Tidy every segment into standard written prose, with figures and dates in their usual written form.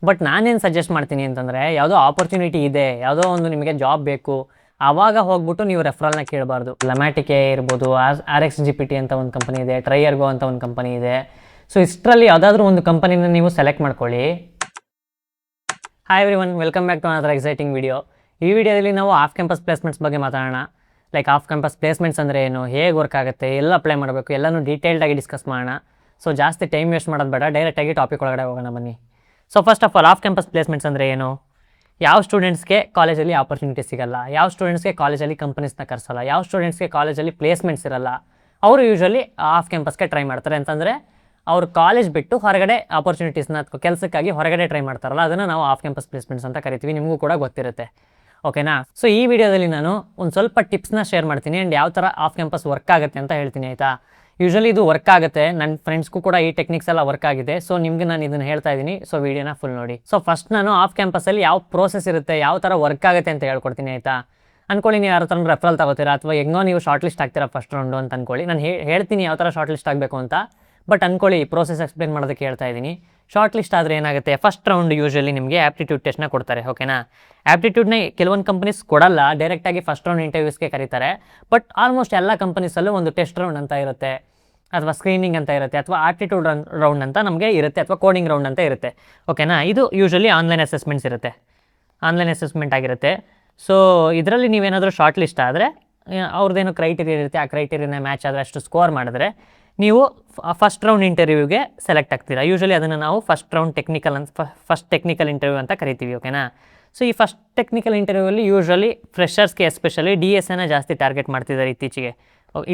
But ನಾನೇನು suggest ಮಾಡ್ತೀನಿ ಅಂತಂದರೆ, ಯಾವುದೋ ಆಪರ್ಚುನಿಟಿ ಇದೆ, ಯಾವುದೋ ಒಂದು ನಿಮಗೆ ಜಾಬ್ ಬೇಕು, ಆವಾಗ ಹೋಗ್ಬಿಟ್ಟು ನೀವು ರೆಫರಲ್ನ ಕೇಳಬಾರ್ದು. ಲೆಮ್ಯಾಟಿಕೆ ಇರ್ಬೋದು, RxGPT ಅಂತ ಒಂದು ಕಂಪನಿ ಇದೆ, ಟ್ರೈಯರ್ಗೋ ಅಂತ ಒಂದು ಕಂಪನಿ ಇದೆ. ಸೊ ಇಷ್ಟರಲ್ಲಿ ಯಾವುದಾದ್ರೂ ಒಂದು ಕಂಪನಿನ ನೀವು ಸೆಲೆಕ್ಟ್ ಮಾಡ್ಕೊಳ್ಳಿ. Hi everyone, welcome back to another exciting video. ಈ ವಿಡಿಯೋದಲ್ಲಿ ನಾವು ಆಫ್ ಕ್ಯಾಂಪಸ್ ಪ್ಲೇಸ್ಮೆಂಟ್ಸ್ ಬಗ್ಗೆ ಮಾತಾಡೋಣ. ಲೈಕ್ ಆಫ್ ಕ್ಯಾಂಪಸ್ ಪ್ಲೇಸ್ಮೆಂಟ್ಸ್ ಅಂದರೆ ಏನು, ಹೇಗೆ ವರ್ಕ್ ಆಗುತ್ತೆ, ಎಲ್ಲ ಅಪ್ಲೈ ಮಾಡಬೇಕು, ಎಲ್ಲನೂ ಡೀಟೇಲ್ಡಾಗಿ ಡಿಸ್ಕಸ್ ಮಾಡೋಣ. ಸೊ ಜಾಸ್ತಿ ಟೈಮ್ ವೇಸ್ಟ್ ಮಾಡೋದು ಬೇಡ, ಡೈರೆಕ್ಟಾಗಿ ಟಾಪಿಕ್ ಒಳಗಡೆ ಹೋಗೋಣ ಬನ್ನಿ. So first of all, of campus placements ಅಂದರೆ ಏನು? ಯಾವ ಸ್ಟೂಡೆಂಟ್ಸ್ಗೆ ಕಾಲೇಜಲ್ಲಿ ಆಪರ್ಚುನಿಟಿ ಸಿಗಲ್ಲ, ಯಾವ ಸ್ಟೂಡೆಂಟ್ಸ್ಗೆ ಕಾಲೇಜಲ್ಲಿ ಕಂಪನೀಸ್ನ ಕರೆಸಲ್ಲ, ಯಾವ ಸ್ಟೂಡೆಂಟ್ಸ್ಗೆ ಕಾಲೇಜಲ್ಲಿ ಪ್ಲೇಸ್ಮೆಂಟ್ಸ್ ಇರಲ್ಲ, ಅವರು ಯೂಶ್ವಲಿ ಆಫ್ ಕ್ಯಾಂಪಸ್ಗೆ ಟ್ರೈ ಮಾಡ್ತಾರೆ. ಅಂತಂದರೆ ಅವ್ರು ಕಾಲೇಜ್ ಬಿಟ್ಟು ಹೊರಗಡೆ ಆಪರ್ಚುನಿಟೀಸ್ನ ಕೆಲಸಕ್ಕಾಗಿ ಹೊರಗಡೆ ಟ್ರೈ ಮಾಡ್ತಾರಲ್ಲ, ಅದನ್ನು ನಾವು ಆಫ್ ಕ್ಯಾಂಪಸ್ ಪ್ಲೇಸ್ಮೆಂಟ್ಸ್ ಅಂತ ಕರಿತೀವಿ. ನಿಮಗೂ ಕೂಡ ಗೊತ್ತಿರುತ್ತೆ, ಓಕೆನಾ? ಸೊ ಈ ವಿಡಿಯೋದಲ್ಲಿ ನಾನು ಒಂದು ಸ್ವಲ್ಪ ಟಿಪ್ಸ್ನ ಶೇರ್ ಮಾಡ್ತೀನಿ ಆ್ಯಂಡ್ ಯಾವ ಥರ ಆಫ್ ಕ್ಯಾಂಪಸ್ ವರ್ಕ್ ಆಗುತ್ತೆ ಅಂತ ಹೇಳ್ತೀನಿ, ಆಯಿತಾ? ಯೂಶ್ವಲಿ ಇದು ವರ್ಕ್ ಆಗುತ್ತೆ, ನನ್ನ ಫ್ರೆಂಡ್ಸ್ಗೂ ಕೂಡ ಈ ಟೆಕ್ನಿಕ್ಸ್ ಎಲ್ಲ ವರ್ಕ್ ಆಗಿದೆ. ಸೊ ನಿಮಗೆ ನಾನು ಇದನ್ನು ಹೇಳ್ತಾ ಇದ್ದೀನಿ, ಸೊ ವಿಡಿಯೋನ ಫುಲ್ ನೋಡಿ. ಸೊ ಫಸ್ಟ್ ನಾನು ಆಫ್ ಕ್ಯಾಂಪಸಲ್ಲಿ ಯಾವ ಪ್ರೋಸೆಸ್ ಇರುತ್ತೆ, ಯಾವ ಥರ ವರ್ಕ್ ಆಗುತ್ತೆ ಅಂತ ಹೇಳ್ಕೊಡ್ತೀನಿ, ಆಯಿತಾ? ಅಂದ್ಕೊಳ್ಳಿ, ನೀವು ಯಾರ ಥರ ರೆಫರಲ್ ತಗೋತೀರಾ ಅಥವಾ ಹೆಂಗೋ ನೀವು ಶಾರ್ಟ್ ಲಿಸ್ಟ್ ಆಗ್ತೀರಾ ಫಸ್ಟ್ ರೌಂಡು ಅಂತ ಅಂದ್ಕೊಳ್ಳಿ. ನಾನು ಹೇಳ್ತೀನಿ ಯಾವ ಥರ ಶಾರ್ಟ್ ಲಿಸ್ಟ್ ಆಗಬೇಕು ಅಂತ. ಬಟ್ ಅಂದ್ಕೊಳ್ಳಿ, ಪ್ರೋಸೆಸ್ ಎಕ್ಸ್ಪ್ಲೇನ್ ಮಾಡೋದಕ್ಕೆ ಹೇಳ್ತಾ ಇದ್ದೀನಿ. ಶಾರ್ಟ್ ಲಿಸ್ಟ್ ಆದರೆ ಏನಾಗುತ್ತೆ, ಫಸ್ಟ್ ರೌಂಡ್ ಯೂಶ್ವಲಿ ನಿಮಗೆ ಆ್ಯಪ್ಟಿಟ್ಯೂಡ್ ಟೆಸ್ಟ್ನ ಕೊಡ್ತಾರೆ, ಓಕೆನಾ? ಆ್ಯಪ್ಟಿಟ್ಯೂಡ್ನ ಕೆಲವೊಂದು ಕಂಪನೀಸ್ ಕೊಡಲ್ಲ, ಡೈರೆಕ್ಟಾಗಿ ಫಸ್ಟ್ ರೌಂಡ್ ಇಂಟರ್ವ್ಯೂಸ್ಗೆ ಕರೀತಾರೆ. ಬಟ್ ಆಲ್ಮೋಸ್ಟ್ ಎಲ್ಲ ಕಂಪನೀಸಲ್ಲೂ ಒಂದು ಟೆಸ್ಟ್ ರೌಂಡ್ ಅಂತ ಇರುತ್ತೆ, ಅಥವಾ ಸ್ಕ್ರೀನಿಂಗ್ ಅಂತ ಇರುತ್ತೆ, ಅಥವಾ ಆಪ್ಟಿಟ್ಯೂಡ್ ರೌಂಡ್ ಅಂತ ನಮಗೆ ಇರುತ್ತೆ, ಅಥವಾ ಕೋಡಿಂಗ್ ರೌಂಡ್ ಅಂತ ಇರುತ್ತೆ, ಓಕೆನಾ? ಇದು ಯೂಶ್ವಲಿ ಆನ್ಲೈನ್ ಅಸೆಸ್ಮೆಂಟ್ಸ್ ಇರುತ್ತೆ, ಆನ್ಲೈನ್ ಅಸೆಸ್ಮೆಂಟ್ ಆಗಿರುತ್ತೆ. ಸೊ ಇದರಲ್ಲಿ ನೀವೇನಾದರೂ ಶಾರ್ಟ್ ಲಿಸ್ಟ್ ಆದರೆ ಅವ್ರದ್ದೇನು ಕ್ರೈಟೀರಿಯಾ ಇರುತ್ತೆ, ಆ ಕ್ರೈಟೀರಿಯಾನ ಮ್ಯಾಚ್ ಆದರೆ ಅಷ್ಟು ಸ್ಕೋರ್ ಮಾಡಿದ್ರೆ ನೀವು ಫಸ್ಟ್ ರೌಂಡ್ ಇಂಟರ್ವ್ಯೂಗೆ ಸೆಲೆಕ್ಟ್ ಆಗ್ತೀರಾ. ಯೂಶ್ವಲಿ ಅದನ್ನು ನಾವು first round first technical interview ಅಂತ ಕರಿತೀವಿ, ಓಕೆನಾ? ಸೊ ಈ ಫಸ್ಟ್ ಟೆಕ್ನಿಕಲ್ ಇಂಟರ್ವ್ಯೂವಲ್ಲಿ ಯೂಶ್ವಲಿ ಫ್ರೆಷರ್ಸ್ಗೆ ಎಸ್ಪೆಷಲಿ DSAನ ಜಾಸ್ತಿ ಟಾರ್ಗೆಟ್ ಮಾಡ್ತಿದ್ದಾರೆ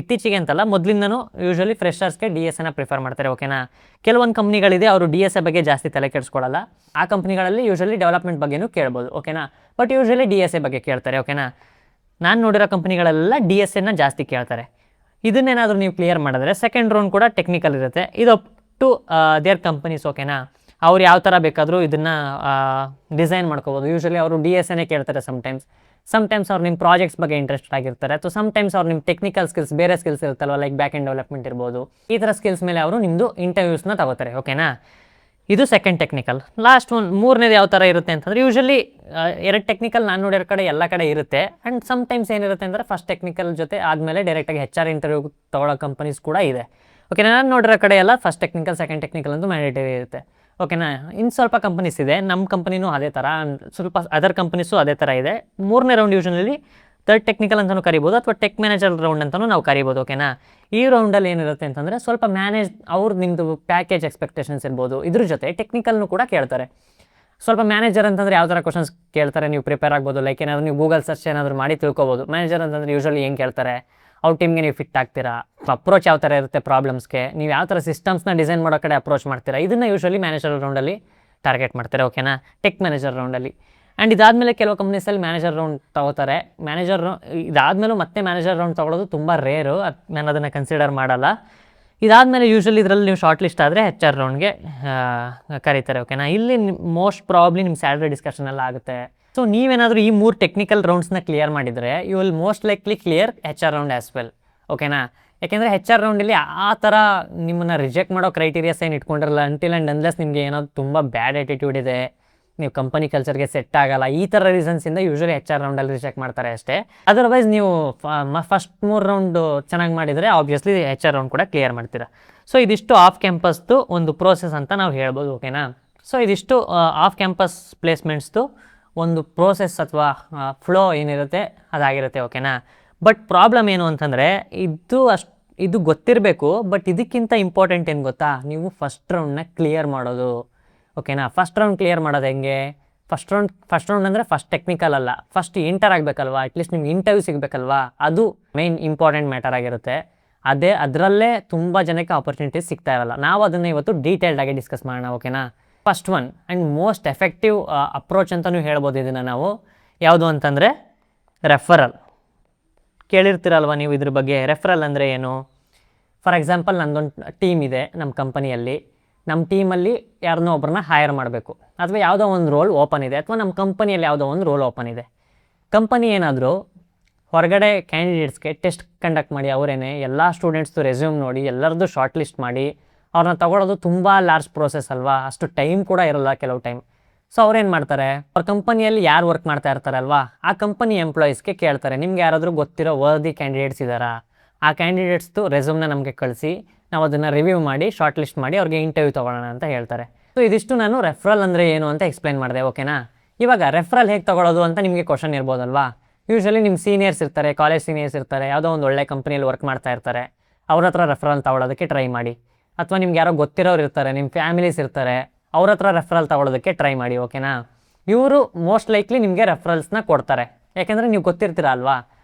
ಇತ್ತೀಚೆಗೆ ಅಂತಲ್ಲ, ಮೊದಲಿಂದನೂ ಯೂಶ್ವಲಿ ಫ್ರೆಷರ್ಸ್ಗೆ DSAನ ಪ್ರಿಫರ್ ಮಾಡ್ತಾರೆ, ಓಕೆನಾ? ಕೆಲವೊಂದು ಕಂಪ್ನಿಗಳಿದೆ, ಅವರು DSA ಬಗ್ಗೆ ಜಾಸ್ತಿ ತಲೆ ಕೆಡಿಸ್ಕೊಳ್ಳಲ್ಲ. ಆ ಕಂಪ್ನಿಗಳಲ್ಲಿ ಯೂಶ್ವಲಿ ಡೆವಲಪ್ಮೆಂಟ್ ಬಗ್ಗೆನೂ ಕೇಳ್ಬೋದು, ಓಕೆನಾ? ಬಟ್ ಯೂಶ್ವಲಿ DSA ಬಗ್ಗೆ ಕೇಳ್ತಾರೆ, ಓಕೆನಾ? ನಾನು ನೋಡಿರೋ ಕಂಪ್ನಿಗಳೆಲ್ಲ DSAನ ಜಾಸ್ತಿ ಕೇಳ್ತಾರೆ. ಇದನ್ನೇನಾದರೂ ನೀವು ಕ್ಲಿಯರ್ ಮಾಡಿದ್ರೆ ಸೆಕೆಂಡ್ ರೌಂಡ್ ಕೂಡ ಟೆಕ್ನಿಕಲ್ ಇರುತ್ತೆ. ಇದು ಅಪ್ ಟು ದೇರ್ ಕಂಪನೀಸ್, ಓಕೆನಾ? ಅವ್ರು ಯಾವ ಥರ ಬೇಕಾದರೂ ಇದನ್ನು ಡಿಸೈನ್ ಮಾಡ್ಕೋಬೋದು. ಯೂಶ್ವಲಿ ಅವರು DSAನೇ ಕೇಳ್ತಾರೆ ಸಮ್ಟೈಮ್ಸ್ ಅವ್ರು ನಿಮ್ಮ ಪ್ರಾಜೆಕ್ಟ್ಸ್ ಬಗ್ಗೆ ಇಂಟ್ರೆಸ್ಟ್ ಆಗಿರ್ತಾರೆ, ಅಥವಾ ಸಮ್ಟೈಮ್ಸ್ ಅವ್ರು ನಿಮ್ಮ ಟೆಕ್ನಿಕಲ್ ಸ್ಕಿಲ್ಸ್, ಬೇರೆ ಸ್ಕಿಲ್ಸ್ ಇರುತ್ತಲ್ವ, ಲೈಕ್ ಬ್ಯಾಕ್ ಎಂಡ್ ಡೆವಲಪ್ಮೆಂಟ್ ಇರ್ಬೋದು, ಈ ಥರ ಸ್ಕಿಲ್ಸ್ ಮೇಲೆ ಅವರು ನಿಮ್ಮದು ಇಂಟರ್ವ್ಯೂಸ್ನ ತಗೋತಾರೆ, ಓಕೆನಾ? ಇದು ಸೆಕೆಂಡ್ ಟೆಕ್ನಿಕಲ್. ಲಾಸ್ಟ್ ಒಂದು ಮೂರನೇದು ಯಾವ ಥರ ಇರುತ್ತೆ ಅಂತಂದರೆ, ಯೂಶ್ವಲಿ ಎರಡು ಟೆಕ್ನಿಕಲ್ ನಾನು ನೋಡಿರೋ ಕಡೆ ಎಲ್ಲ ಕಡೆ ಇರುತ್ತೆ. ಆ್ಯಂಡ್ ಸಮ್ಟೈಮ್ಸ್ ಏನಿರುತ್ತೆ ಅಂದರೆ, ಫಸ್ಟ್ ಟೆಕ್ನಿಕಲ್ ಜೊತೆ ಆದಮೇಲೆ ಡೈರೆಕ್ಟಾಗಿ HR ಇಂಟರ್ವ್ಯೂ ತೊಗೊಳ್ಳೋ ಕಂಪನೀಸ್ ಕೂಡ ಇದೆ, ಓಕೆನಾ? ನಾನು ನೋಡಿರೋ ಕಡೆ ಎಲ್ಲ ಫಸ್ಟ್ ಟೆಕ್ನಿಕಲ್ ಸೆಕೆಂಡ್ ಟೆಕ್ನಿಕಲ್ ಅಂತೂ ಮ್ಯಾಂಡೇಟರಿ ಇರುತ್ತೆ, ಓಕೆನಾ? ಇನ್ನು ಸ್ವಲ್ಪ ಕಂಪನೀಸ್ ಇದೆ, ನಮ್ಮ ಕಂಪನಿನೂ ಅದೇ ಥರ, ಸ್ವಲ್ಪ ಅದರ್ ಕಂಪನೀಸು ಅದೇ ಥರ ಇದೆ. ಮೂರನೇ ರೌಂಡ್ ಯೂಶ್ವಲಿ ಥರ್ಡ್ ಟೆಕ್ನಿಕಲ್ ಅಂತಲೂ ಕರಿಬೋದು, ಅಥವಾ ಟೆಕ್ ಮ್ಯಾನೇಜರ್ ರೌಂಡ್ ಅಂತಲೂ ನಾವು ಕರಿಬೋದು, ಓಕೆನಾ? ಈ ರೌಂಡಲ್ಲಿ ಏನಿರುತ್ತೆ ಅಂತಂದರೆ, ಸ್ವಲ್ಪ ನಿಮ್ಮದು ಪ್ಯಾಕೇಜ್ ಎಕ್ಸ್ಪೆಕ್ಟೇಷನ್ಸ್ ಇರ್ಬೋದು, ಇದ್ರ ಜೊತೆ ಟೆಕ್ನಿಕಲ್ನು ಕೂಡ ಕೇಳ್ತಾರೆ. ಸ್ವಲ್ಪ ಮ್ಯಾನೇಜರ್ ಅಂತಂದರೆ ಯಾವ ಥರ ಕ್ವಶನ್ಸ್ ಕೇಳ್ತಾರೆ ನೀವು ಪ್ರಿಪೇರ್ ಆಗ್ಬೋದು, ಲೈಕ್ ಏನಾದರೂ ನೀವು ಗೂಗಲ್ ಸರ್ಚ್ ಏನಾದರೂ ಮಾಡಿ ತಿಳ್ಕೊಬೋದು. ಮ್ಯಾನೇಜರ್ ಅಂತಂದರೆ ಯೂಶ್ವಲಿ ಏನು ಕೇಳ್ತಾರೆ, ಅವ್ರ ಟೀಮ್ಗೆ ನೀವು ಫಿಟ್ ಆಗ್ತೀರಾ, ಅಪ್ರೋಚ್ ಯಾವ ಥರ ಇರುತ್ತೆ ಪ್ರಾಬ್ಲಮ್ಸ್ಗೆ, ನೀವು ಯಾವ ಥರ ಸಿಸ್ಟಮ್ಸ್ನ ಡಿಸೈನ್ ಮಾಡೋ ಕಡೆ ಅಪ್ರೋಚ್ ಮಾಡ್ತೀರಾ, ಇದನ್ನು ಯೂಶ್ವಲಿ ಮ್ಯಾನೇಜರ್ ರೌಂಡಲ್ಲಿ ಟಾರ್ಗೆಟ್ ಮಾಡ್ತಾರೆ, ಓಕೆನಾ? Tech manager ರೌಂಡಲ್ಲಿ. ಆ್ಯಂಡ್ ಇದಾದಮೇಲೆ ಕೆಲವು ಕಂಪ್ನೀಸಲ್ಲಿ ಮ್ಯಾನೇಜರ್ ರೌಂಡ್ ತೊಗೋತಾರೆ. ಇದಾದಮೇಲೂ ಮತ್ತೆ ಮ್ಯಾನೇಜರ್ ರೌಂಡ್ ತೊಗೊಳೋದು ತುಂಬ ರೇರು, ನಾನು ಅದನ್ನು ಕನ್ಸಿಡರ್ ಮಾಡಲ್ಲ. ಇದಾದಮೇಲೆ ಯೂಶ್ವಲಿ ಇದರಲ್ಲಿ ನೀವು ಶಾರ್ಟ್ ಲಿಸ್ಟ್ ಆದರೆ HR ರೌಂಡ್ಗೆ ಕರೀತಾರೆ, ಓಕೆನಾ? ಇಲ್ಲಿ ಮೋಸ್ಟ್ ಪ್ರಾಬ್ಲಿ ನಿಮ್ಮ ಸ್ಯಾಲ್ರಿ ಡಿಸ್ಕಷನ್ ಎಲ್ಲ ಆಗುತ್ತೆ. ಸೊ ನೀವೇನಾದರೂ ಈ 3 ಟೆಕ್ನಿಕಲ್ ರೌಂಡ್ಸ್ನ ಕ್ಲಿಯರ್ ಮಾಡಿದರೆ, you will most likely clear HR round as well, ಓಕೆನಾ? ಯಾಕೆಂದರೆ HR ರೌಂಡಲ್ಲಿ ಆ ಥರ ನಿಮ್ಮನ್ನು ರಿಜೆಕ್ಟ್ ಮಾಡೋ ಕ್ರೈಟೀರಿಯಾಸ್ ಏನು ಇಟ್ಕೊಂಡಿರಲ್ಲ, ಅಂಟಿಲ್ ಆ್ಯಂಡ್ ಅನ್ಲೆಸ್ ನಿಮಗೆ ಏನಾದರೂ ತುಂಬ ಬ್ಯಾಡ್ ಆ್ಯಟಿಟ್ಯೂಡ್ ಇದೆ, ನೀವು ಕಂಪನಿ ಕಲ್ಚರ್ಗೆ ಸೆಟ್ ಆಗಲ್ಲ, ಈ ಥರ ರೀಸನ್ಸಿಂದ ಯೂಶ್ವಲಿ HR ರೌಂಡಲ್ಲಿ ರಿಜೆಕ್ಟ್ ಮಾಡ್ತಾರೆ ಅಷ್ಟೇ. ಅದರ್ವೈಸ್ ನೀವು ಫಸ್ಟ್ 3 ರೌಂಡು ಚೆನ್ನಾಗಿ ಮಾಡಿದರೆ ಆಬ್ವಿಯಸ್ಲಿ HR ರೌಂಡ್ ಕೂಡ ಕ್ಲಿಯರ್ ಮಾಡ್ತೀರಾ. ಸೊ ಇದಿಷ್ಟು ಆಫ್ ಕ್ಯಾಂಪಸ್ದು ಒಂದು ಪ್ರೋಸೆಸ್ ಅಂತ ನಾವು ಹೇಳ್ಬೋದು, ಓಕೆನಾ? ಸೊ ಇದಿಷ್ಟು ಆಫ್ ಕ್ಯಾಂಪಸ್ ಪ್ಲೇಸ್ಮೆಂಟ್ಸ್ದು ಒಂದು ಪ್ರೋಸೆಸ್ ಅಥವಾ ಫ್ಲೋ ಏನಿರುತ್ತೆ ಅದಾಗಿರುತ್ತೆ, ಓಕೆನಾ? ಬಟ್ ಪ್ರಾಬ್ಲಮ್ ಏನು ಅಂತಂದರೆ, ಇದು ಗೊತ್ತಿರಬೇಕು. ಬಟ್ ಇದಕ್ಕಿಂತ ಇಂಪಾರ್ಟೆಂಟ್ ಏನು ಗೊತ್ತಾ, ನೀವು ಫಸ್ಟ್ ರೌಂಡ್ನ ಕ್ಲಿಯರ್ ಮಾಡೋದು, ಓಕೆನಾ? ಫಸ್ಟ್ ರೌಂಡ್ ಕ್ಲಿಯರ್ ಮಾಡೋದು ಹೆಂಗೆ? ಫಸ್ಟ್ ರೌಂಡ್ ಅಂದರೆ ಫಸ್ಟ್ ಟೆಕ್ನಿಕಲ್ ಅಲ್ಲ, ಫಸ್ಟ್ ಎಂಟರ್ ಆಗಬೇಕಲ್ವಾ, ಅಟ್ಲೀಸ್ಟ್ ನಿಮ್ಗೆ ಇಂಟರ್ವ್ಯೂ ಸಿಗಬೇಕಲ್ವಾ, ಅದು ಮೇನ್ ಇಂಪಾರ್ಟೆಂಟ್ ಮ್ಯಾಟರ್ ಆಗಿರುತ್ತೆ. ಅದರಲ್ಲೇ ತುಂಬ ಜನಕ್ಕೆ ಆಪರ್ಚುನಿಟೀಸ್ ಸಿಗ್ತಾ ಇರಲ್ಲ. ನಾವು ಅದನ್ನು ಇವತ್ತು ಡೀಟೇಲ್ಡಾಗಿ ಡಿಸ್ಕಸ್ ಮಾಡೋಣ, ಓಕೆನಾ? First one and most effective approach ಅಂತಲೂ ಹೇಳ್ಬೋದು ಇದನ್ನು ನಾವು. ಯಾವುದು ಅಂತಂದರೆ ರೆಫರಲ್. ಕೇಳಿರ್ತೀರಲ್ವ ನೀವು ಇದ್ರ ಬಗ್ಗೆ. ರೆಫರಲ್ ಅಂದರೆ ಏನು? ಫಾರ್ ಎಕ್ಸಾಂಪಲ್, ನಂದೊಂದು ಟೀಮ್ ಇದೆ ನಮ್ಮ ಕಂಪನಿಯಲ್ಲಿ. ನಮ್ಮ ಟೀಮಲ್ಲಿ ಯಾರನ್ನೋ ಒಬ್ಬರನ್ನ ಹೈರ್ ಮಾಡಬೇಕು, ಅಥವಾ ಯಾವುದೋ ಒಂದು ರೋಲ್ ಓಪನ್ ಇದೆ, ಅಥವಾ ನಮ್ಮ ಕಂಪನಿಯಲ್ಲಿ ಯಾವುದೋ ಒಂದು ರೋಲ್ ಓಪನ್ ಇದೆ. ಕಂಪನಿ ಏನಾದರೂ ಹೊರಗಡೆ ಕ್ಯಾಂಡಿಡೇಟ್ಸ್ಗೆ ಟೆಸ್ಟ್ ಕಂಡಕ್ಟ್ ಮಾಡಿ, ಅವರೇನೆ ಎಲ್ಲ ಸ್ಟೂಡೆಂಟ್ಸ್ದು ರೆಸ್ಯೂಮ್ ನೋಡಿ, ಎಲ್ಲರದ್ದು ಶಾರ್ಟ್ ಲಿಸ್ಟ್ ಮಾಡಿ ಅವ್ರನ್ನ ತೊಗೊಳೋದು ತುಂಬ ಲಾರ್ಜ್ ಪ್ರೋಸೆಸ್ ಅಲ್ವಾ, ಅಷ್ಟು ಟೈಮ್ ಕೂಡ ಇರೋಲ್ಲ ಕೆಲವು ಟೈಮ್. ಸೊ ಅವ್ರೇನು ಮಾಡ್ತಾರೆ, ಅವ್ರ ಕಂಪನಿಯಲ್ಲಿ ಯಾರು ವರ್ಕ್ ಮಾಡ್ತಾ ಇರ್ತಾರಲ್ವಾ ಆ ಕಂಪನಿ ಎಂಪ್ಲಾಯೀಸ್ಗೆ ಕೇಳ್ತಾರೆ, ನಿಮ್ಗೆ ಯಾರಾದರೂ ಗೊತ್ತಿರೋ ವರ್ದಿ ಕ್ಯಾಂಡಿಡೇಟ್ಸ್ ಇದ್ದಾರಾ, ಆ ಕ್ಯಾಂಡಿಡೇಟ್ಸ್ದು ರೆಸ್ಯೂಮ್ನ ನಮಗೆ ಕಳಿಸಿ, ನಾವು ಅದನ್ನು ರಿವ್ಯೂ ಮಾಡಿ ಶಾರ್ಟ್ ಲಿಸ್ಟ್ ಮಾಡಿ ಅವ್ರಿಗೆ ಇಂಟರ್ವ್ಯೂ ತೊಗೊಳ್ಳೋಣ ಅಂತ ಹೇಳ್ತಾರೆ. ಸೊ ಇದಿಷ್ಟು ನಾನು ರೆಫರಲ್ ಅಂದರೆ ಏನು ಅಂತ ಎಕ್ಸ್ಪ್ಲೈನ್ ಮಾಡಿದೆ. ಓಕೆನಾ. ಇವಾಗ ರೆಫರಲ್ ಹೇಗೆ ತೊಗೊಳ್ಳೋದು ಅಂತ ನಿಮಗೆ ಕ್ವಶನ್ ಇರ್ಬೋದಲ್ವಾ. ಯೂಶ್ವಲಿ ನಿಮ್ಮ ಸೀನಿಯರ್ಸ್ ಇರ್ತಾರೆ, ಕಾಲೇಜ್ ಸೀನಿಯರ್ಸ್ ಇರ್ತಾರೆ, ಯಾವುದೋ ಒಂದು ಒಳ್ಳೆ ಕಂಪ್ನಿಯಲ್ಲಿ ವರ್ಕ್ ಮಾಡ್ತಾ ಇರ್ತಾರೆ, ಅವ್ರ ಹತ್ರ ರೆಫರಲ್ ತೊಗೊಳೋದಕ್ಕೆ ಟ್ರೈ ಮಾಡಿ. ಅಥವಾ ನಿಮ್ಗೆ ಯಾರೋ ಗೊತ್ತಿರೋರು ಇರ್ತಾರೆ, ನಿಮ್ಮ ಫ್ಯಾಮಿಲೀಸ್ ಇರ್ತಾರೆ, ಅವ್ರ ಹತ್ರ ರೆಫರಲ್ ತೊಗೊಳೋದಕ್ಕೆ ಟ್ರೈ ಮಾಡಿ. ಓಕೆನಾ. ಇವರು ಮೋಸ್ಟ್ ಲೈಕ್ಲಿ ನಿಮಗೆ ರೆಫರಲ್ಸ್ನ ಕೊಡ್ತಾರೆ, ಯಾಕೆಂದರೆ ನೀವು ಗೊತ್ತಿರ್ತೀರ ಅಲ್ವಾ,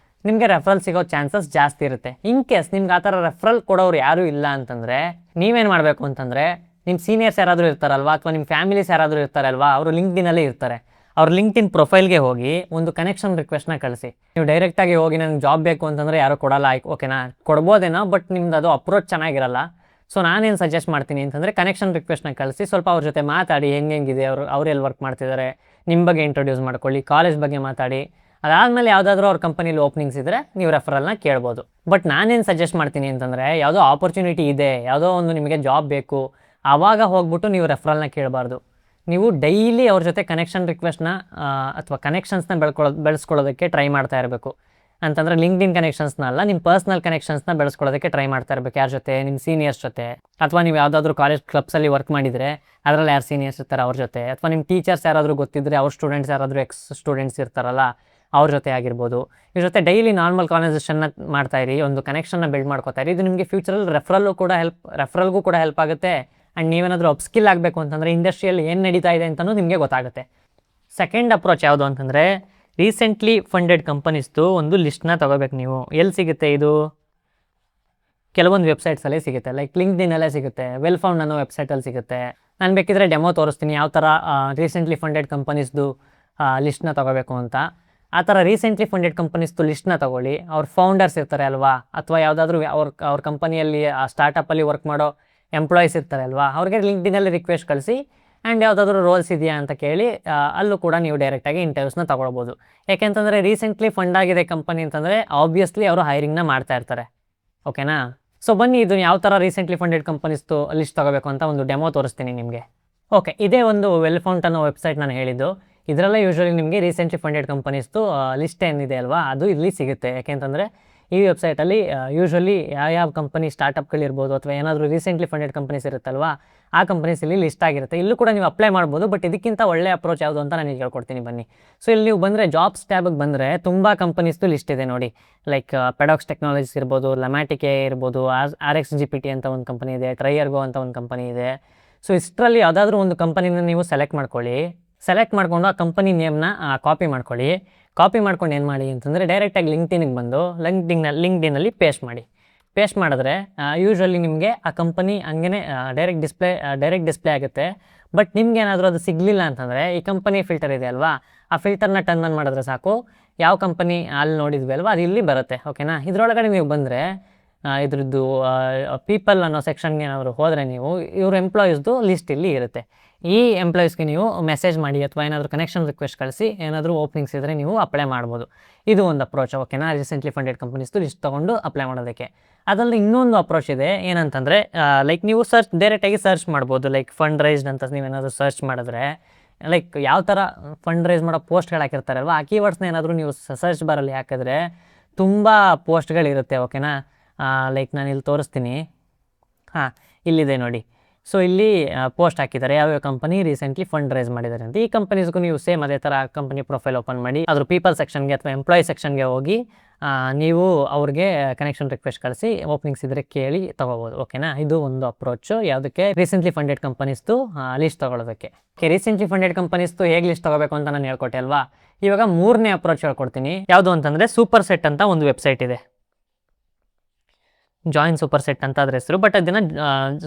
ನಿಮಗೆ ರೆಫರಲ್ ಸಿಗೋ ಚಾನ್ಸಸ್ ಜಾಸ್ತಿ ಇರುತ್ತೆ. ಇನ್ ಕೇಸ್ ನಿಮ್ಗೆ ಆ ಥರ ರೆಫರಲ್ ಕೊಡೋರು ಯಾರೂ ಇಲ್ಲ ಅಂತಂದರೆ ನೀವೇನು ಮಾಡಬೇಕು ಅಂತಂದರೆ, ನಿಮ್ಮ ಸೀನಿಯರ್ಸ್ ಯಾರಾದರೂ ಇರ್ತಾರಲ್ವಾ ಅಥವಾ ನಿಮ್ಮ ಫ್ಯಾಮಿಲೀಸ್ ಯಾರಾದರೂ ಇರ್ತಾರಲ್ವಾ, ಅವರು ಲಿಂಕ್ಡ್ಇನ್ನಲ್ಲೇ ಇರ್ತಾರೆ, ಅವ್ರ ಲಿಂಕ್ಡ್ಇನ್ ಪ್ರೊಫೈಲ್ಗೆ ಹೋಗಿ ಒಂದು ಕನೆಕ್ಷನ್ ರಿಕ್ವೆಸ್ಟ್ನ ಕಳಿಸಿ. ನೀವು ಡೈರೆಕ್ಟಾಗಿ ಹೋಗಿ ನನಗೆ ಜಾಬ್ ಬೇಕು ಅಂತಂದರೆ ಯಾರೂ ಕೊಡಲ್ಲ. ಓಕೆನಾ. ಕೊಡ್ಬೋದೇನೋ, ಬಟ್ ನಿಮ್ದು ಅದು ಅಪ್ರೋಚ್ ಚೆನ್ನಾಗಿರಲ್ಲ. ಸೊ ನಾನೇನು ಸಜೆಸ್ಟ್ ಮಾಡ್ತೀನಿ ಅಂತಂದರೆ ಕನೆಕ್ಷನ್ ರಿಕ್ವೆಸ್ಟ್ನ ಕಳಿಸಿ, ಸ್ವಲ್ಪ ಅವ್ರ ಜೊತೆ ಮಾತಾಡಿ, ಹೆಂಗಿದೆ ಅವ್ರು ಎಲ್ಲಿ ವರ್ಕ್ ಮಾಡ್ತಿದ್ದಾರೆ, ನಿಮ್ಮ ಬಗ್ಗೆ ಇಂಟ್ರೊಡ್ಯೂಸ್ ಮಾಡ್ಕೊಳ್ಳಿ, ಕಾಲೇಜ್ ಬಗ್ಗೆ ಮಾತಾಡಿ. ಅದಾದಮೇಲೆ ಯಾವುದಾದ್ರೂ ಅವ್ರ ಕಂಪನಿಲಿ ಓಪನಿಂಗ್ಸ್ ಇದ್ದರೆ ನೀವು ರೆಫರಲ್ನ ಕೇಳ್ಬೋದು. ಬಟ್ ನಾನೇನು ಸಜೆಸ್ಟ್ ಮಾಡ್ತೀನಿ ಅಂತಂದರೆ, ಯಾವುದೋ ಆಪರ್ಚುನಿಟಿ ಇದೆ, ಯಾವುದೋ ಒಂದು ನಿಮಗೆ ಜಾಬ್ ಬೇಕು, ಆವಾಗ ಹೋಗ್ಬಿಟ್ಟು ನೀವು ರೆಫರಲ್ನ ಕೇಳಬಾರ್ದು. ನೀವು ಡೈಲಿ ಅವ್ರ ಜೊತೆ ಕನೆಕ್ಷನ್ ರಿಕ್ವೆಸ್ಟ್ನ ಅಥವಾ ಕನೆಕ್ಷನ್ಸ್ನ ಬೆಳೆಸ್ಕೊಳ್ಳೋದಕ್ಕೆ ಟ್ರೈ ಮಾಡ್ತಾ ಇರಬೇಕು. ಅಂತಂದರೆ ಲಿಂಕ್ಡ್ಇನ್ ಕನೆಕ್ಷನ್ಸ್ನ ಅಲ್ಲ, ನಿಮ್ಮ ಪರ್ಸ್ನಲ್ ಕನೆಕ್ಷನ್ಸ್ನ ಬೆಳೆಸ್ಕೊಳ್ಳೋದಕ್ಕೆ ಟ್ರೈ ಮಾಡ್ತಾ ಇರಬೇಕು. ಯಾರ ಜೊತೆ, ನಿಮ್ಮ ಸೀನಿಯರ್ಸ್ ಜೊತೆ, ಅಥವಾ ನೀವು ಯಾವುದಾದ್ರೂ ಕಾಲೇಜ್ ಕ್ಲಬ್ಸಲ್ಲಿ ವರ್ಕ್ ಮಾಡಿದರೆ ಅದರಲ್ಲಿ ಯಾರು ಸೀನಿಯರ್ಸ್ ಇರ್ತಾರೆ ಅವ್ರ ಜೊತೆ, ಅಥವಾ ನಿಮ್ಮ ಟೀಚರ್ಸ್ ಯಾರಾದರೂ ಗೊತ್ತಿದ್ದರೆ ಅವ್ರ ಸ್ಟೂಡೆಂಟ್ಸ್ ಯಾರಾದರೂ ಸ್ಟೂಡೆಂಟ್ಸ್ ಇರ್ತಾರಲ್ಲ ಅವ್ರ ಜೊತೆ ಆಗಿರ್ಬೋದು. ಇದ್ರ ಜೊತೆ ಡೈಲಿ ನಾರ್ಮಲ್ ಕಾನ್ವರ್ಸೇಷನ್ನ ಮಾಡ್ತಾಯಿರಿ, ಒಂದು ಕನೆಕ್ಷನ್ನ ಬಿಲ್ಡ್ ಮಾಡ್ಕೋತಾಯಿರಿ. ಇದು ನಿಮಗೆ ಫ್ಯೂಚರಲ್ಲಿ ರೆಫರಲ್ಗೂ ಕೂಡ ಹೆಲ್ಪ್ ಆಗುತ್ತೆ. ಆ್ಯಂಡ್ ನೀವೇನಾದರೂ ಅಪ್ಸ್ಕಿಲ್ ಆಗಬೇಕು ಅಂತಂದರೆ ಇಂಡಸ್ಟ್ರಿಯಲ್ಲಿ ಏನು ನಡೀತಾ ಇದೆ ಅಂತಲೂ ನಿಮಗೆ ಗೊತ್ತಾಗುತ್ತೆ. ಸೆಕೆಂಡ್ ಅಪ್ರೋಚ್ ಯಾವುದು ಅಂತಂದರೆ, ರೀಸೆಂಟ್ಲಿ ಫಂಡೆಡ್ ಕಂಪನೀಸ್ದು ಒಂದು ಲಿಸ್ಟ್ನ ತೊಗೋಬೇಕು ನೀವು. ಎಲ್ಲಿ ಸಿಗುತ್ತೆ ಇದು? ಕೆಲವೊಂದು ವೆಬ್ಸೈಟ್ಸಲ್ಲೇ ಸಿಗುತ್ತೆ, ಲೈಕ್ ಲಿಂಕ್ಡ್ಇನ್ನಲ್ಲೇ ಸಿಗುತ್ತೆ, ವೆಲ್ ಫೌಂಡ್ ಅನ್ನೋ ವೆಬ್ಸೈಟಲ್ಲಿ ಸಿಗುತ್ತೆ. ನಾನು ಬೇಕಿದ್ರೆ ಡೆಮೋ ತೋರಿಸ್ತೀನಿ ಯಾವ ಥರ ರೀಸೆಂಟ್ಲಿ ಫಂಡೆಡ್ ಕಂಪನೀಸ್ದು ಲಿಸ್ಟ್ನ ತೊಗೋಬೇಕು ಅಂತ. ಆ ಥರ ರೀಸೆಂಟ್ಲಿ ಫಂಡೆಡ್ ಕಂಪನೀಸ್ದು ಲಿಸ್ಟ್ನ ತೊಗೊಳ್ಳಿ. ಅವ್ರ ಫೌಂಡರ್ಸ್ ಇರ್ತಾರೆ ಅಲ್ವಾ, ಅಥವಾ ಯಾವುದಾದ್ರೂ ಅವ್ರ ಕಂಪನಿಯಲ್ಲಿ ಆ ಸ್ಟಾರ್ಟಪ್ಪಲ್ಲಿ ವರ್ಕ್ ಮಾಡೋ ಎಂಪ್ಲಾಯೀಸ್ ಇರ್ತಾರೆ ಅಲ್ವಾ, ಅವ್ರಿಗೆ ಲಿಂಕ್ಡ್ಇನ್ನಲ್ಲಿ ರಿಕ್ವೆಸ್ಟ್ ಕಳಿಸಿ ಆ್ಯಂಡ್ ಯಾವುದಾದ್ರೂ ರೋಲ್ಸ್ ಇದೆಯಾ ಅಂತ ಕೇಳಿ ಅಲ್ಲೂ ಕೂಡ ನೀವು ಡೈರೆಕ್ಟಾಗಿ ಇಂಟರ್ವ್ಯೂಸ್ನ ತೊಗೊಳ್ಬೋದು. ಯಾಕೆಂತಂದರೆ ರೀಸೆಂಟ್ಲಿ ಫಂಡ್ ಆಗಿದೆ ಕಂಪನಿ ಅಂತಂದರೆ ಆಬ್ವಿಯಸ್ಲಿ ಅವರು ಹೈರಿಂಗ್ನ ಮಾಡ್ತಾ ಇರ್ತಾರೆ. ಓಕೆನಾ. ಸೊ ಬನ್ನಿ, ಇದು ಯಾವ ಥರ ರೀಸೆಂಟ್ಲಿ ಫಂಡೆಡ್ ಕಂಪನೀಸ್ದು ಲಿಸ್ಟ್ ತೊಗೋಬೇಕು ಅಂತ ಒಂದು ಡೆಮೋ ತೋರಿಸ್ತೀನಿ ನಿಮಗೆ. ಓಕೆ, ಇದೇ ಒಂದು ವೆಲ್ ಫೌಂಡ್ ಅನ್ನೋ ವೆಬ್ಸೈಟ್ ನಾನು ಹೇಳಿದ್ದು. ಇದರಲ್ಲೇ ಯೂಶ್ವಲಿ ನಿಮಗೆ ರೀಸೆಂಟ್ಲಿ ಫಂಡೆಡ್ ಕಂಪನೀಸ್ದು ಲಿಸ್ಟ್ ಏನಿದೆ ಅಲ್ವಾ, ಅದು ಇಲ್ಲಿ ಸಿಗುತ್ತೆ. ಯಾಕೆಂತಂದರೆ ಈ ವೆಬ್ಸೈಟಲ್ಲಿ ಯೂಶ್ವಲಿ ಯಾವ ಕಂಪನಿ ಸ್ಟಾರ್ಟಪ್ಗಳಿರ್ಬೋದು ಅಥವಾ ಏನಾದರೂ ರೀಸೆಂಟ್ಲಿ ಫಂಡೆಡ್ ಕಂಪನೀಸ್ ಇರುತ್ತಲ್ವಾ, ಆ ಕಂಪನೀಸ್ ಇಲ್ಲಿ ಲಿಸ್ಟ್ ಆಗಿರುತ್ತೆ. ಇಲ್ಲೂ ಕೂಡ ನೀವು ಅಪ್ಲೈ ಮಾಡ್ಬೋದು. ಬಟ್ ಇದಕ್ಕಿಂತ ಒಳ್ಳೆ ಅಪ್ರೋಚ್ ಯಾವುದು ಅಂತ ನಾನು ಹೇಳ್ಕೊಡ್ತೀನಿ ಬನ್ನಿ. ಸೊ ಇಲ್ಲಿ ನೀವು ಬಂದರೆ ಜಾಬ್ಸ್ ಟ್ಯಾಬಿಗೆ ಬಂದರೆ ತುಂಬ ಕಂಪನೀಸ್ದು ಲಿಸ್ಟ್ ಇದೆ ನೋಡಿ. ಲೈಕ್ ಪೆಡಾಕ್ಸ್ ಟೆಕ್ನಾಲಜೀಸ್ ಇರ್ಬೋದು, ಲೆಮ್ಯಾಟಿಕೆ ಇರ್ಬೋದು, RxGPT ಅಂತ ಒಂದು ಕಂಪನಿ ಇದೆ, ಟ್ರೈಯರ್ಗೋ ಅಂತ ಒಂದು ಕಂಪನಿ ಇದೆ. ಸೊ ಇಷ್ಟರಲ್ಲಿ ಯಾವುದಾದ್ರೂ ಒಂದು ಕಂಪನಿನ ನೀವು ಸೆಲೆಕ್ಟ್ ಮಾಡ್ಕೊಳ್ಳಿ. ಸೆಲೆಕ್ಟ್ ಮಾಡಿಕೊಂಡು ಆ ಕಂಪನಿ ನೇಮ್ನ ಕಾಪಿ ಮಾಡ್ಕೊಳ್ಳಿ. ಕಾಪಿ ಮಾಡ್ಕೊಂಡು ಏನು ಮಾಡಿ ಅಂತಂದರೆ ಡೈರೆಕ್ಟಾಗಿ ಲಿಂಕ್ಡ್ಇನ್ಗೆ ಬಂದು ಲಿಂಕ್ಡ್ಇನ್ನಲ್ಲಿ ಪೇಸ್ಟ್ ಮಾಡಿ. ಪೇಸ್ಟ್ ಮಾಡಿದ್ರೆ ಯೂಶ್ವಲಿ ನಿಮಗೆ ಆ ಕಂಪನಿ ಹಂಗೆ ಡೈರೆಕ್ಟ್ ಡಿಸ್ಪ್ಲೇ ಆಗುತ್ತೆ. ಬಟ್ ನಿಮ್ಗೆ ಏನಾದರೂ ಅದು ಸಿಗಲಿಲ್ಲ ಅಂತಂದರೆ ಈ ಕಂಪನಿ ಫಿಲ್ಟರ್ ಇದೆ ಅಲ್ವಾ, ಆ ಫಿಲ್ಟರ್ನ ಟರ್ನ್ ಆನ್ ಮಾಡಿದ್ರೆ ಸಾಕು, ಯಾವ ಕಂಪನಿ ಅಲ್ಲಿ ನೋಡಿದ್ವಿ ಅಲ್ವಾ ಅದು ಇಲ್ಲಿ ಬರುತ್ತೆ. ಓಕೆನಾ. ಇದರೊಳಗಡೆ ನೀವು ಬಂದರೆ ಇದ್ರದ್ದು ಪೀಪಲ್ ಅನ್ನೋ ಸೆಕ್ಷನ್ಗೆ ಏನಾದರೂ ಹೋದರೆ ನೀವು ಇವ್ರ ಎಂಪ್ಲಾಯೀಸ್ದು ಲಿಸ್ಟ್ ಇಲ್ಲಿ ಇರುತ್ತೆ. ಈ ಎಂಪ್ಲಾಯೀಸ್ಗೆ ನೀವು ಮೆಸೇಜ್ ಮಾಡಿ ಅಥವಾ ಏನಾದರೂ ಕನೆಕ್ಷನ್ ರಿಕ್ವೆಸ್ಟ್ ಕಳಿಸಿ ಏನಾದರೂ ಓಪನಿಂಗ್ಸ್ ಇದ್ದರೆ ನೀವು ಅಪ್ಲೈ ಮಾಡ್ಬೋದು. ಇದು ಒಂದು ಅಪ್ರೋಚ್. ಓಕೆನಾ. ರೀಸೆಂಟ್ಲಿ ಫಂಡೆಡ್ ಕಂಪನೀಸ್ದು ಲಿಸ್ಟ್ ತೊಗೊಂಡು ಅಪ್ಲೈ ಮಾಡೋದಕ್ಕೆ. ಅದರಲ್ಲಿ ಇನ್ನೊಂದು ಅಪ್ರೋಚ್ ಇದೆ. ಏನಂತಂದರೆ ಲೈಕ್ ನೀವು ಡೈರೆಕ್ಟಾಗಿ ಸರ್ಚ್ ಮಾಡ್ಬೋದು. ಲೈಕ್ ಫಂಡ್ ರೈಸ್ಡ್ ಅಂತ ನೀವೇನಾದರೂ ಸರ್ಚ್ ಮಾಡಿದ್ರೆ ಲೈಕ್ ಯಾವ ಥರ ಫಂಡ್ ರೈಸ್ ಮಾಡೋ ಪೋಸ್ಟ್ಗಳು ಹಾಕಿರ್ತಾರಲ್ವ, ಆ ಕೀವರ್ಡ್ಸ್ನ ಏನಾದರೂ ನೀವು ಸರ್ಚ್ ಬಾರಲ್ಲಿ ಹಾಕಿದ್ರೆ ತುಂಬ ಪೋಸ್ಟ್ಗಳಿರುತ್ತೆ. ಓಕೆನಾ. ಲೈಕ್ ನಾನು ಇಲ್ಲಿ ತೋರಿಸ್ತೀನಿ. ಇಲ್ಲಿದೆ ನೋಡಿ. ಸೊ ಇಲ್ಲಿ ಪೋಸ್ಟ್ ಹಾಕಿದ್ದಾರೆ ಯಾವ್ಯಾವ ಕಂಪನಿ ರೀಸೆಂಟ್ಲಿ ಫಂಡ್ ರೈಸ್ ಮಾಡಿದ್ದಾರೆ ಅಂತ. ಈ ಕಂಪನೀಸ್ಗೂ ನೀವು ಸೇಮ್ ಅದೇ ಥರ ಕಂಪನಿ ಪ್ರೊಫೈಲ್ ಓಪನ್ ಮಾಡಿ ಅದ್ರ ಪೀಪಲ್ ಸೆಕ್ಷನ್ಗೆ ಅಥವಾ ಎಂಪ್ಲಾಯೀಸ್ ಸೆಕ್ಷನ್ಗೆ ಹೋಗಿ ನೀವು ಅವ್ರಿಗೆ ಕನೆಕ್ಷನ್ ರಿಕ್ವೆಸ್ಟ್ ಕಳಿಸಿ ಓಪನಿಂಗ್ಸ್ ಇದ್ದರೆ ಕೇಳಿ ತೊಗೋಬೋದು. ಓಕೆನಾ. ಇದು ಒಂದು ಅಪ್ರೋಚು ಯಾವುದಕ್ಕೆ, ರೀಸೆಂಟ್ಲಿ ಫಂಡೆಡ್ ಕಂಪನೀಸ್ದು ಲಿಸ್ಟ್ ತೊಗೊಳೋದಕ್ಕೆ. ರೀಸೆಂಟ್ಲಿ ಫಂಡೆಡ್ ಕಂಪನೀಸ್ದು ಹೇಗೆ ಲಿಸ್ಟ್ ತೊಗೋಬೇಕು ಅಂತ ನಾನು ಹೇಳ್ಕೊಟ್ಟೆ ಅಲ್ವಾ. ಇವಾಗ ಮೂರನೇ ಅಪ್ರೋಚ್ ಹೇಳ್ಕೊಡ್ತೀನಿ. ಯಾವುದು ಅಂತಂದರೆ ಸೂಪರ್ ಸೆಟ್ ಅಂತ ಒಂದು ವೆಬ್ಸೈಟ್ ಇದೆ. ಜಾಯಿನ್ ಸೂಪರ್ ಸೆಟ್ ಅಂತ ಅದ್ರ ಹೆಸರು, ಬಟ್ ಅದನ್ನು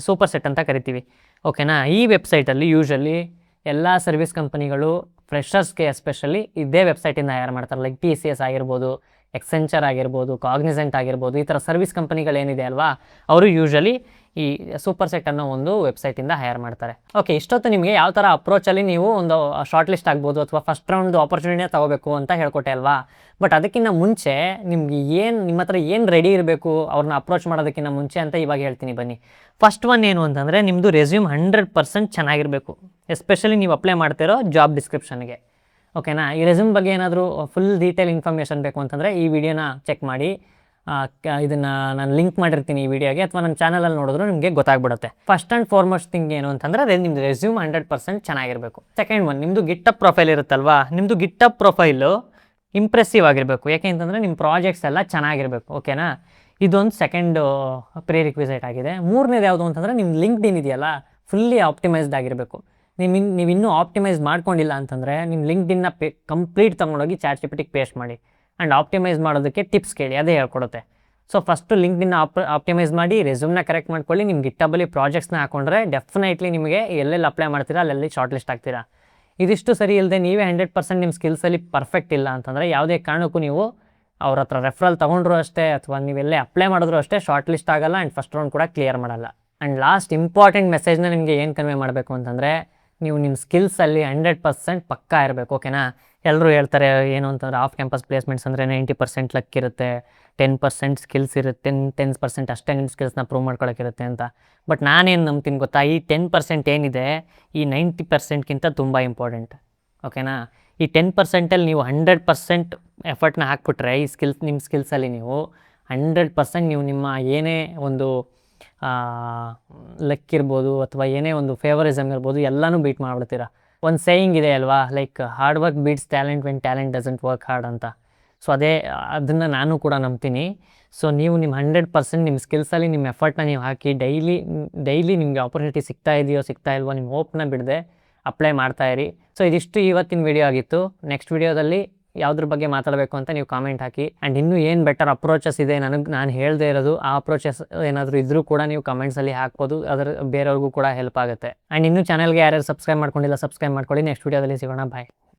ಸೂಪರ್ ಸೆಟ್ ಅಂತ ಕರಿತೀವಿ. ಓಕೆನಾ. ಈ ವೆಬ್ಸೈಟಲ್ಲಿ ಯೂಶ್ವಲಿ ಎಲ್ಲ ಸರ್ವಿಸ್ ಕಂಪನಿಗಳು ಫ್ರೆಷರ್ಸ್ಗೆ ಎಸ್ಪೆಷಲಿ ಇದೇ ವೆಬ್ಸೈಟಿಂದ ಹೈರ್ ಮಾಡ್ತಾರೆ. ಲೈಕ್ TCS ಆಗಿರ್ಬೋದು, ಎಕ್ಸೆಂಚರ್ ಆಗಿರ್ಬೋದು, ಕಾಗ್ನಿಸೆಂಟ್ ಆಗಿರ್ಬೋದು, ಈ ಥರ ಸರ್ವಿಸ್ ಕಂಪನಿಗಳೇನಿದೆ ಅಲ್ವಾ, ಅವರು ಯೂಶಲಿ ಈ ಸೂಪರ್ ಸೆಟ್ ಅನ್ನೋ ಒಂದು ವೆಬ್ಸೈಟಿಂದ ಹೈರ್ ಮಾಡ್ತಾರೆ. ಓಕೆ, ಇಷ್ಟೊತ್ತು ನಿಮಗೆ ಯಾವ ಥರ ಅಪ್ರೋಚಲ್ಲಿ ನೀವು ಒಂದು ಶಾರ್ಟ್ ಲಿಸ್ಟ್ ಆಗ್ಬೋದು ಅಥವಾ ಫಸ್ಟ್ ರೌಂಡ್ ಆಪರ್ಚುನಿಟಿನೇ ತೊಗೋಬೇಕು ಅಂತ ಹೇಳ್ಕೊಟ್ಟೆ ಅಲ್ವಾ. ಬಟ್ ಅದಕ್ಕಿಂತ ಮುಂಚೆ ನಿಮ್ಗೆ ನಿಮ್ಮ ಹತ್ರ ಏನು ರೆಡಿ ಇರಬೇಕು ಅವ್ರನ್ನ ಅಪ್ರೋಚ್ ಮಾಡೋದಕ್ಕಿಂತ ಮುಂಚೆ ಅಂತ ಇವಾಗ ಹೇಳ್ತೀನಿ ಬನ್ನಿ. ಫಸ್ಟ್ ಒನ್ ಏನು ಅಂತಂದರೆ ನಿಮ್ಮದು ರೆಸ್ಯೂಮ್ 100% ಚೆನ್ನಾಗಿರಬೇಕು. ಎಸ್ಪೆಷಲಿ ನೀವು ಅಪ್ಲೈ ಮಾಡ್ತಿರೋ ಜಾಬ್ ಡಿಸ್ಕ್ರಿಪ್ಷನ್ಗೆ. ಓಕೆನಾ. ಈ ರೆಸ್ಯೂಮ್ ಬಗ್ಗೆ ಏನಾದರೂ ಫುಲ್ ಡೀಟೇಲ್ ಇನ್ಫಾರ್ಮೇಷನ್ ಬೇಕು ಅಂತಂದರೆ ಈ ವಿಡಿಯೋನ ಚೆಕ್ ಮಾಡಿ. ಇದನ್ನು ನಾನು ಲಿಂಕ್ ಮಾಡಿರ್ತೀನಿ ಈ ವಿಡಿಯೋಗೆ, ಅಥವಾ ನನ್ನ ಚಾನಲಲ್ಲಿ ನೋಡಿದ್ರು ನಿಮಗೆ ಗೊತ್ತಾಗ್ಬಿಡುತ್ತೆ. ಫಸ್ಟ್ ಆ್ಯಂಡ್ ಫಾರ್ಮೋಸ್ಟ್ ಥಿಂಗ್ ಏನು ಅಂತಂದರೆ ನಿಮ್ಮದು ರೆಸ್ಯೂಮ್ 100% ಚೆನ್ನಾಗಿರಬೇಕು. ಸೆಕೆಂಡ್ ಒನ್, ನಿಮ್ಮದು ಗಿಟಪ್ ಪ್ರೊಫೈಲ್ ಇರುತ್ತಲ್ವಾ, ನಿಮ್ಮದು ಗಿಟಪ್ ಪ್ರೊಫೈಲು ಇಂಪ್ರೆಸಿವ್ ಆಗಿರಬೇಕು. ಯಾಕೆ ಅಂತಂದರೆ ನಿಮ್ಮ ಪ್ರಾಜೆಕ್ಟ್ಸ್ ಎಲ್ಲ ಚೆನ್ನಾಗಿರಬೇಕು. ಓಕೆನಾ. ಇದೊಂದು ಸೆಕೆಂಡ್ ಪ್ರೀ ರಿಕ್ವಿಸೈಟ್ ಆಗಿದೆ. ಮೂರನೇದು ಯಾವುದು ಅಂತಂದರೆ ನಿಮ್ಮ ಲಿಂಕ್ಡ್ಇನ್ ಇದೆಯಲ್ಲ, ಫುಲ್ಲಿ ಆಪ್ಟಿಮೈಸ್ಡ್ ಆಗಿರಬೇಕು. ನೀವು ಇನ್ನೂ ಆಪ್ಟಿಮೈಸ್ ಮಾಡ್ಕೊಂಡಿಲ್ಲ ಅಂತಂದರೆ ನಿಮ್ಮ ಲಿಂಕ್ಡ್ಇನ್ನ ಕಂಪ್ಲೀಟ್ ತೊಗೊಂಡೋಗಿ ಚಾಟ್‌ಜಿಪಿಟಿಗೆ ಪೇಸ್ಟ್ ಮಾಡಿ ಆ್ಯಂಡ್ ಆಪ್ಟಿಮೈಸ್ ಮಾಡೋದಕ್ಕೆ ಟಿಪ್ಸ್ ಕೇಳಿ, ಅದೇ ಹೇಳ್ಕೊಡುತ್ತೆ. ಸೊ ಫಸ್ಟು ಲಿಂಕ್ಡ್ಇನ್ನ ಆಪ್ಟಿಮೈಸ್ ಮಾಡಿ, ರೆಸ್ಯೂಮ್ನ ಕರೆಕ್ಟ್ ಮಾಡ್ಕೊಳ್ಳಿ. ನಿಮ್ಮ ಗಿಟಬಲ್ಲಿ ಪ್ರಾಜೆಕ್ಟ್ಸ್ನ ಹಾಕೊಂಡ್ರೆ ಡೆಫಿನೆಟ್ಲಿ ನಿಮಗೆ ಎಲ್ಲೆಲ್ಲಿ ಅಪ್ಲೈ ಮಾಡ್ತೀರಾ ಅಲ್ಲೆಲ್ಲಿ ಶಾರ್ಟ್ ಲಿಸ್ಟ್ ಆಗ್ತೀರಾ. ಇದಿಷ್ಟು ಸರಿ ಇಲ್ಲದೆ ನೀವೇ 100% ನಿಮ್ಮ ಸ್ಕಿಲ್ಸಲ್ಲಿ ಪರ್ಫೆಕ್ಟ್ ಇಲ್ಲ ಅಂತಂದರೆ ಯಾವುದೇ ಕಾರಣಕ್ಕೂ ನೀವು ಅವ್ರ ಹತ್ರ ರೆಫರಲ್ ತೊಗೊಂಡ್ರು ಅಷ್ಟೇ ಅಥವಾ ನೀವೆಲ್ಲೇ ಅಪ್ಲೈ ಮಾಡಿದ್ರು ಅಷ್ಟೇ ಶಾರ್ಟ್ ಲಿಸ್ಟ್ ಆಗಲ್ಲ ಆ್ಯಂಡ್ ಫಸ್ಟ್ ರೌಂಡ್ ಕೂಡ ಕ್ಲಿಯರ್ ಮಾಡಲ್ಲ. ಆ್ಯಂಡ್ ಲಾಸ್ಟ್ ಇಂಪಾರ್ಟೆಂಟ್ ಮೆಸೇಜ್ನ ನಿಮಗೆ ಏನು ಕನ್ವೆ ಮಾಡಬೇಕು ಅಂತಂದರೆ, ನೀವು ನಿಮ್ಮ ಸ್ಕಿಲ್ಸಲ್ಲಿ 100% ಪಕ್ಕಾ ಇರಬೇಕು. ಓಕೆನಾ. ಎಲ್ಲರೂ ಹೇಳ್ತಾರೆ ಏನು ಅಂತಂದರೆ ಆಫ್ ಕ್ಯಾಂಪಸ್ ಪ್ಲೇಸ್ಮೆಂಟ್ಸ್ ಅಂದರೆ 90% ಲಕ್ ಇರುತ್ತೆ, 10% ಸ್ಕಿಲ್ಸ್ ಇರುತ್ತೆ, 10% ಅಷ್ಟೇ ನಿಮ್ಮ ಸ್ಕಿಲ್ಸ್ನ ಪ್ರೂವ್ ಮಾಡ್ಕೊಳಕ್ಕಿರುತ್ತೆ ಅಂತ. ಬಟ್ ನಾನೇನು ನಂಬ್ತೀನಿ ಗೊತ್ತಾ, ಈ 10% ಏನಿದೆ ಈ 90%ಗಿಂತ ತುಂಬ ಇಂಪಾರ್ಟೆಂಟ್. ಓಕೆನಾ. ಈ 10%ಅಲ್ಲಿ ನೀವು 100% ಎಫರ್ಟ್ನ ಹಾಕ್ಬಿಟ್ರೆ ನಿಮ್ಮ ಸ್ಕಿಲ್ಸಲ್ಲಿ ನೀವು 100% ನೀವು ನಿಮ್ಮ ಏನೇ ಒಂದು ಲಕ್ ಇರ್ಬೋದು ಅಥವಾ ಏನೇ ಒಂದು ಫೇವರಿಸಮ್ ಇರ್ಬೋದು ಎಲ್ಲನೂ ಬೀಟ್ ಮಾಡಿಬಿಡ್ತೀರ. ಒಂದು ಸೇಯಿಂಗ್ ಇದೆ ಅಲ್ವಾ, like hard work beats talent when talent doesn't work hard ಅಂತ. ಸೊ ಅದನ್ನು ನಾನು ಕೂಡ ನಂಬ್ತೀನಿ. ಸೊ ನೀವು ನಿಮ್ಮ 100% ನಿಮ್ಮ ಸ್ಕಿಲ್ಸಲ್ಲಿ ನಿಮ್ಮ ಎಫರ್ಟ್ನ ನೀವು ಹಾಕಿ ಡೈಲಿ ನಿಮಗೆ ಆಪರ್ಚುನಿಟಿ ಸಿಗ್ತಾ ಇಲ್ವೋ ನಿಮ್ಮ ಹೋಪ್ನ ಬಿಡದೆ ಅಪ್ಲೈ ಮಾಡ್ತಾಯಿರಿ. ಸೊ ಇದಿಷ್ಟು ಇವತ್ತಿನ ವಿಡಿಯೋ ಆಗಿತ್ತು. ನೆಕ್ಸ್ಟ್ ವಿಡಿಯೋದಲ್ಲಿ ಯಾವುದ್ರ ಬಗ್ಗೆ ಮಾತಾಡಬೇಕು ಅಂತ ನೀವು ಕಾಮೆಂಟ್ ಹಾಕಿ. ಆ್ಯಂಡ್ ಇನ್ನೂ ಏನು ಬೆಟರ್ ಅಪ್ರೋಚಸ್ ಇದೆ ನಾನು ಹೇಳದೇ ಇರೋದು, ಆ ಅಪ್ರೋಚಸ್ ಏನಾದರೂ ಇದ್ದರೂ ಕೂಡ ನೀವು ಕಮೆಂಟ್ಸಲ್ಲಿ ಹಾಕ್ಬೋದು, ಬೇರೆಯವ್ರಿಗೂ ಕೂಡ ಹೆಲ್ಪ್ ಆಗುತ್ತೆ. ಆ್ಯಂಡ್ ಇನ್ನೂ ಚಾನಲ್ಗೆ ಯಾರ್ಯಾರು ಸಬ್ಸ್ಕ್ರೈಬ್ ಮಾಡ್ಕೊಂಡಿಲ್ಲ ಸಬ್ಸ್ಕ್ರೈಬ್ ಮಾಡ್ಕೊಳ್ಳಿ. ನೆಕ್ಸ್ಟ್ ವಿಡಿಯೋದಲ್ಲಿ ಸಿಗೋಣ. ಬಾಯ್.